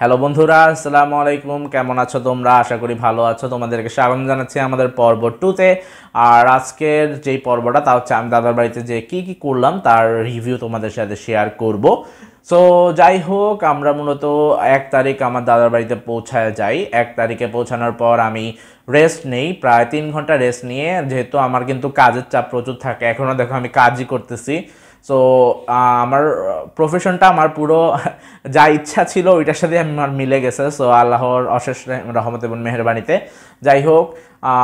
Hello বন্ধুরা, আসসালামু আলাইকুম। কেমন আছো তোমরা? আশা করি ভালো আছো। তোমাদেরকে স্বাগত জানাচ্ছি আমাদের পর্ব 2-তে। আর আজকের যেই পর্বটা তা হচ্ছে আমি দাদার বাড়িতে যে কি কি করলাম তার রিভিউ তোমাদের সাথে শেয়ার করব। সো যাই হোক, আমরা মূলত 1 তারিখ আমার দাদার বাড়িতে পৌঁছায় যাই। 1 তারিখে পৌঁছানোর পর আমি রেস্ট নেই, প্রায় 3 ঘন্টা রেস্ট নিয়ে, যেহেতু আমার কিন্তু কাজের চাপ প্রচুর থাকে, এখনও দেখো আমি কাজই করতেছি। সো আমার প্রফেশনটা আমার পুরো যা ইচ্ছা ছিল ওইটার সাথে আমার মিলে গেছে। সো আল্লাহর অশেষ রহমত এবং মেহেরবানিতে যাই হোক,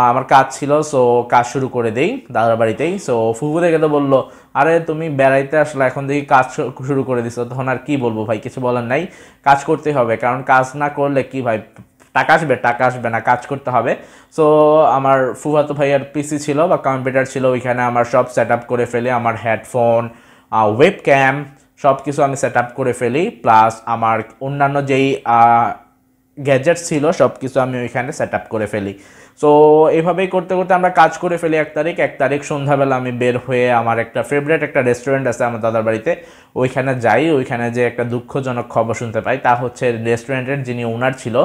আমার কাজ ছিল। সো কাজ শুরু করে দেই দাদার বাড়িতেই। সো ফুফু দেখে তো বললো, আরে তুমি বেড়াইতে আসলে এখন দেখি কাজ শুরু করে দিছো। তখন আর কি বলবো ভাই, কিছু বলার নাই, কাজ করতে হবে। কারণ কাজ না করলে কি ভাই, টাকা আসবে? টাকা আসবে না, কাজ করতে হবে। সো আমার ফুফাতো ভাইয়ার পিসি ছিল বা কম্পিউটার ছিল, ওইখানে আমার সব সেট আপ করে ফেলি। আমার হেডফোন, ওয়েব ক্যাম সব কিছু আমি সেট আপ করে ফেলি। প্লাস আমার অন্যান্য যেই গ্যাজেটস ছিল সব কিছু আমি ওইখানে সেট আপ করে ফেলি। সো এইভাবেই করতে করতে আমরা কাজ করে ফেলি। 1 তারিখ সন্ধ্যাবেলা আমি বের হয়ে আমার একটা ফেভারিট একটা রেস্টুরেন্ট আছে আমার দাদার বাড়িতে, ওইখানে যাই। ওইখানে যে একটা দুঃখজনক খবর শুনতে পাই, তা হচ্ছে রেস্টুরেন্টের যিনি ওনার ছিল,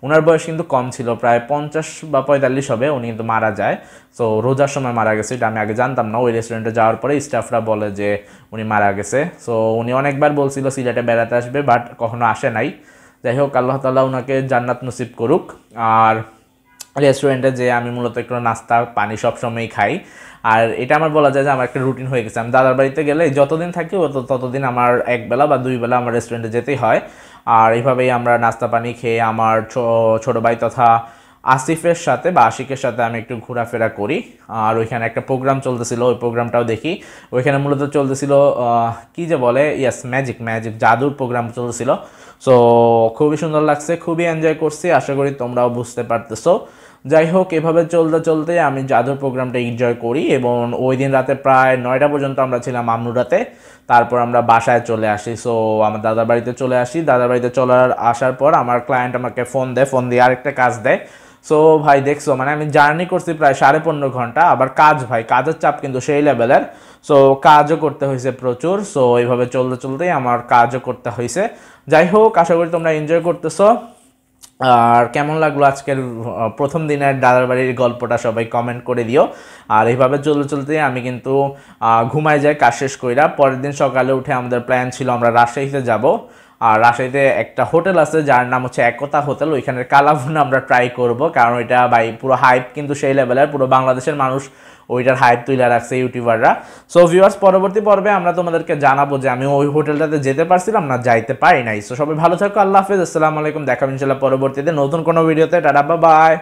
ওনার বয়স কিন্তু কম ছিল, প্রায় 50 বা 45 হবে, উনি কিন্তু মারা যায়। সো রোজার সময় মারা গেছে, এটা আমি আগে জানতাম না। ওই রেস্টুরেন্টে যাওয়ার পরে স্টাফরা বলে যে উনি মারা গেছে। সো উনি অনেকবার বলছিল সিলেটে বেড়াতে আসবে, বাট কখনো আসে নাই। যাই হোক, আল্লাহ তাআলা ওনাকে জান্নাত নসিব করুক। আর রেস্টুরেন্টে যে আমি মূলত একটু নাস্তা পানি সবসময়ই খাই। আর এটা আমার বলা যায় যে আমার একটা রুটিন হয়ে গেছে। আমি দাদার বাড়িতে গেলে যতদিন থাকি ততদিন আমার একবেলা বা 2 বেলা আমার রেস্টুরেন্টে যেতেই হয়। আর এইভাবেই আমরা নাস্তা পানি খেয়ে আমার ছোটো ভাই তথা আসিফের সাথে বা আশিকের সাথে আমি একটু ঘোরাফেরা করি। আর ওইখানে একটা প্রোগ্রাম চলতেছিল, ওই প্রোগ্রামটাও দেখি। ওইখানে মূলত চলতেছিল কি যে বলে, ইয়াস, ম্যাজিক জাদুর প্রোগ্রাম চলতেছিল। সো খুবই সুন্দর লাগছে, খুবই এনজয় করছি, আশা করি তোমরাও বুঝতে পারতেছো। যাই হোক, এভাবে চলতে চলতে আমি জাদুর প্রোগ্রামটা এনজয় করি এবং ওই দিন রাতে প্রায় 9টা পর্যন্ত আমরা ছিলাম আমনুরাতে। তারপর আমরা বাসায় চলে আসি। সো আমার দাদার বাড়িতে চলে আসি। দাদার বাড়িতে আসার পর আমার ক্লায়েন্ট আমাকে ফোন দিয়ে আরেকটা কাজ দেয়। সো ভাই দেখছো, মানে আমি জার্নি করছি প্রায় 15.5 ঘন্টা, আবার কাজ ভাই, কাজের চাপ কিন্তু সেই লেভেলের। সো কাজও করতে হয়েছে প্রচুর। সো এইভাবে চলতে চলতেই আমার কাজও করতে হয়েছে। যাই হোক, আশা করি তোমরা এনজয় করতেছো। আর কেমন লাগলো আজকের প্রথম দিনের দাদার বাড়ির গল্পটা সবাই কমেন্ট করে দিও। আর এইভাবে চলতে চলতে আমি কিন্তু ঘুমায় যাই কাজ শেষ কইরা। পরের দিন সকালে উঠে আমাদের প্ল্যান ছিল আমরা রাজশাহীতে যাব। আর রাজশাহীতে একটা হোটেল আছে যার নাম হচ্ছে একতা হোটেল, ওইখানের কালাভুনা আমরা ট্রাই করব। কারণ ওইটা ভাই পুরো হাইপ কিন্তু সেই লেভেলের, পুরো বাংলাদেশের মানুষ ওইটার হাইপ তুলে রাখছে, ইউটিউবাররা। সো ভিউয়ার্স, পরবর্তী পর্বে আমরা তোমাদেরকে জানাবো যে আমি ওই হোটেলটাতে যেতে পারছিলাম না, যাইতে পারি নাই। সো সবাই ভালো থাকো, আল্লাহ হাফেজ, আসসালামু আলাইকুম। দেখা ইনশাআল্লাহ পরবর্তীতে নতুন কোনো ভিডিওতে। Tata, bye bye.